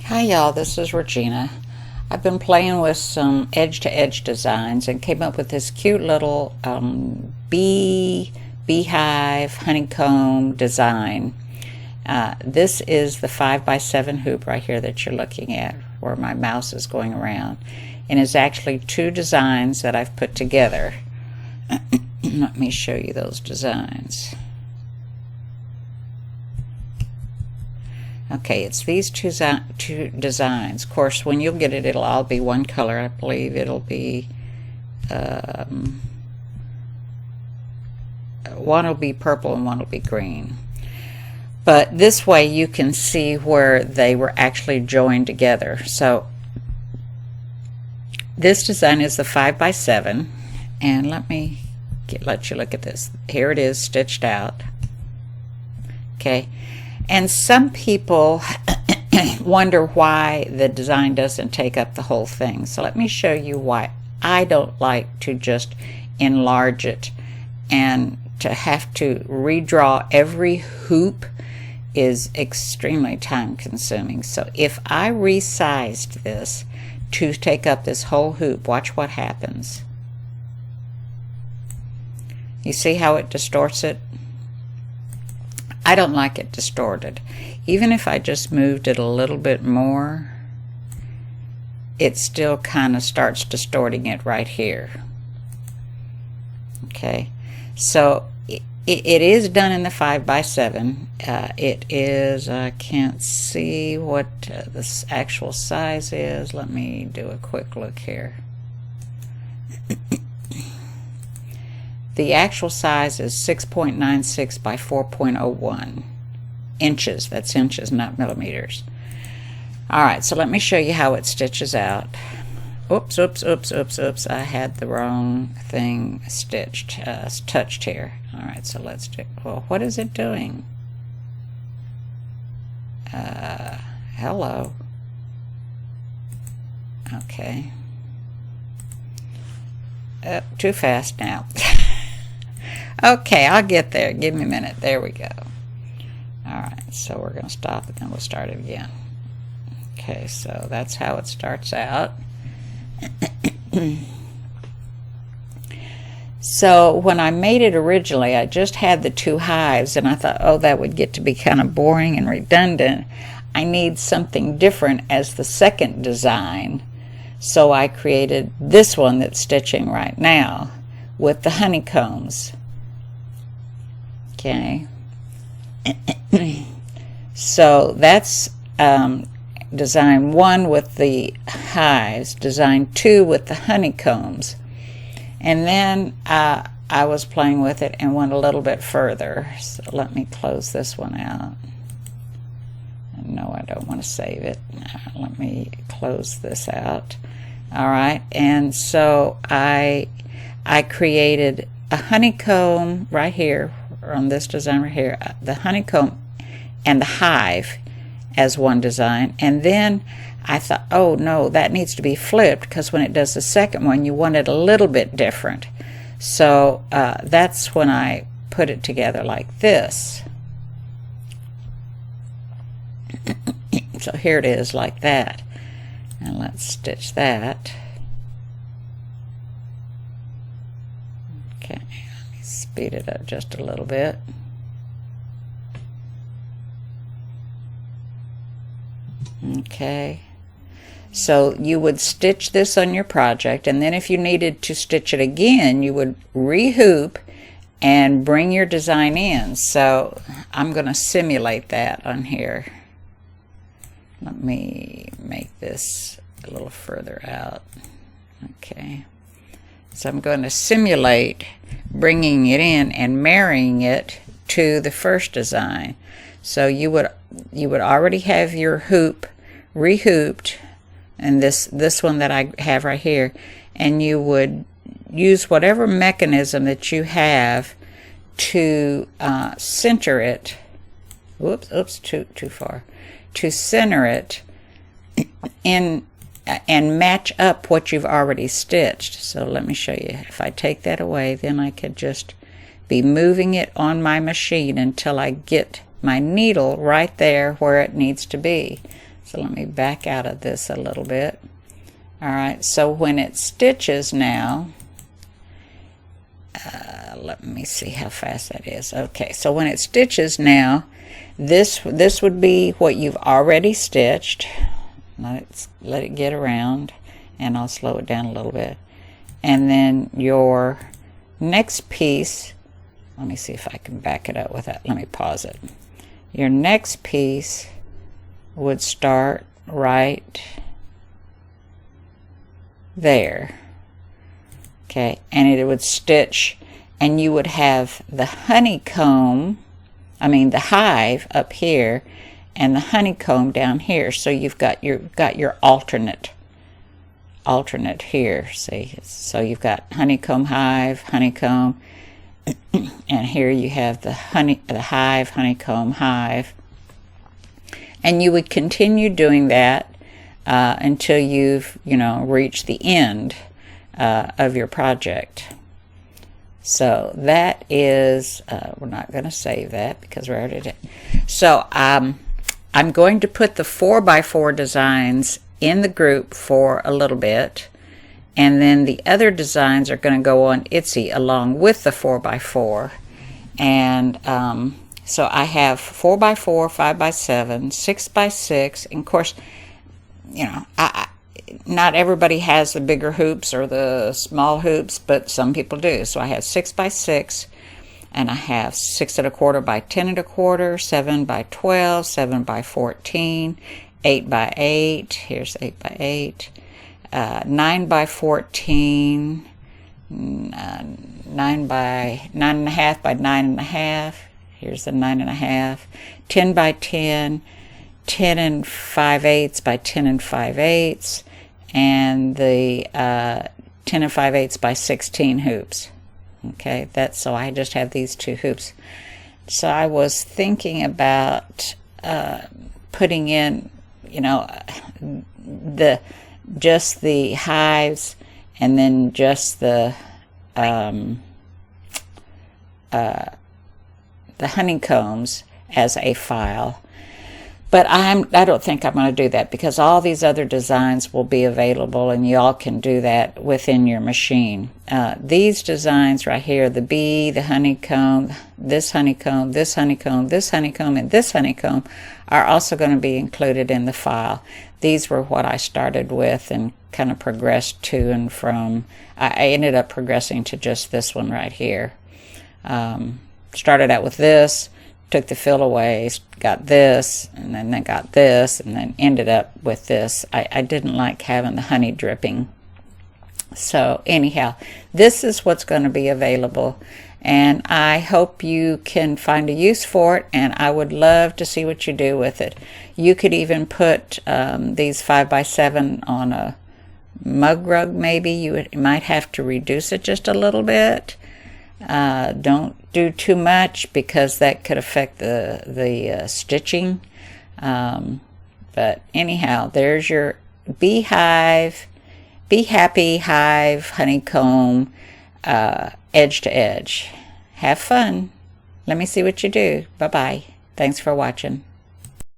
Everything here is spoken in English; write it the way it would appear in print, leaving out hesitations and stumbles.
Hi y'all, this is Regina. I've been playing with some edge-to-edge designs and came up with this cute little beehive honeycomb design. This is the 5x7 hoop right here that you're looking at, where my mouse is going around. And it's actually two designs that I've put together. Let me show you those designs. Okay, it's these two designs. Of course, when you'll get it, it'll all be one color. I believe it'll be, one will be purple and one will be green. But this way you can see where they were actually joined together. So this design is the 5x7, and let me let you look at this. Here it is, stitched out. Okay. And some people wonder why the design doesn't take up the whole thing. So let me show you why I don't like to just enlarge it, and to have to redraw every hoop is extremely time consuming. So if I resized this to take up this whole hoop, watch what happens. You see how it distorts it? I don't like it distorted. Even if I just moved it a little bit more, it still kind of starts distorting it right here. Okay, so it is done in the 5x7. It is, I can't see what this actual size is. Let me do a quick look here. The actual size is 6.96 by 4.01 inches. That's inches, not millimeters. Alright, so let me show you how it stitches out. Oops. I had the wrong thing stitched, touched here. Alright, so let's do, well, what is it doing? Hello. Okay. Too fast now. Okay, I'll get there. Give me a minute. There we go. Alright, so we're going to stop and then we'll start it again. Okay, so that's how it starts out. So when I made it originally, I just had the two hives, and I thought, oh, that would get to be kind of boring and redundant. I need something different as the second design. So I created this one that's stitching right now with the honeycombs. Okay. So that's design 1 with the hives, design 2 with the honeycombs. And then I was playing with it and went a little bit further. So let me close this one out. No, I don't want to save it. Let me close this out. All right, and so I created a honeycomb right here on this design right here, the honeycomb and the hive as one design, and then I thought, oh no, that needs to be flipped, because when it does the second one you want it a little bit different. So that's when I put it together like this. So here it is like that, and let's stitch that. Okay, let me speed it up just a little bit. Okay, so you would stitch this on your project, and then if you needed to stitch it again, you would re-hoop and bring your design in. So I'm going to simulate that on here. Let me make this a little further out. Okay, so I'm going to simulate bringing it in and marrying it to the first design. So you would already have your hoop re-hooped, and this one that I have right here, and you would use whatever mechanism that you have to center it. Oops, too far. To center it in and match up what you've already stitched. So let me show you. If I take that away, then I could just be moving it on my machine until I get my needle right there where it needs to be. So So let me back out of this a little bit. All right, so when it stitches now, let me see how fast that is. Okay, so when it stitches now, this would be what you've already stitched. Let it get around, and I'll slow it down a little bit. And then your next piece, let me see if I can back it up with that. Let me pause it. Your next piece would start right there. Okay, and it would stitch, and you would have the honeycomb, the hive up here, and the honeycomb down here. So you've got your alternate here. See, so you've got honeycomb, hive, honeycomb, and here you have the hive, honeycomb, hive, and you would continue doing that until you've reached the end of your project. So that is, we're not going to save that because we already did. So I'm going to put the 4x4 designs in the group for a little bit, and then the other designs are going to go on Etsy along with the 4x4. And so I have 4x4, 5x7, 6x6, and of course, not everybody has the bigger hoops or the small hoops, but some people do. So I have 6x6, and I have 6 1/4 by 10 1/4, 7 by 12, 7 by 14, 8 by 8. Here's 8 by 8, 9 by 14, 9 by 9.5 by 9.5. Here's the 9.5, 10 by 10, 10 5/8 by 10 5/8, and the 10 5/8 by 16 hoops. Okay, so I just have these 2 hoops. So I was thinking about putting in, just the hives, and then just the honeycombs as a file. But I don't think I'm going to do that, because all these other designs will be available, and y'all can do that within your machine. These designs right here, the bee, the honeycomb, this honeycomb, this honeycomb, this honeycomb, and this honeycomb, are also going to be included in the file. These were what I started with and kind of progressed to and from. I ended up progressing to just this one right here. Started out with this, took the fill away, got this, and then I got this, and then ended up with this. I didn't like having the honey dripping. So anyhow, this is what's going to be available, and I hope you can find a use for it, and I would love to see what you do with it. You could even put these 5x7 on a mug rug maybe. You might have to reduce it just a little bit. Don't do too much, because that could affect the stitching. But anyhow, there's your beehive, Be Happy Hive honeycomb edge to edge. Have fun. Let me see what you do. Bye-bye. Thanks for watching.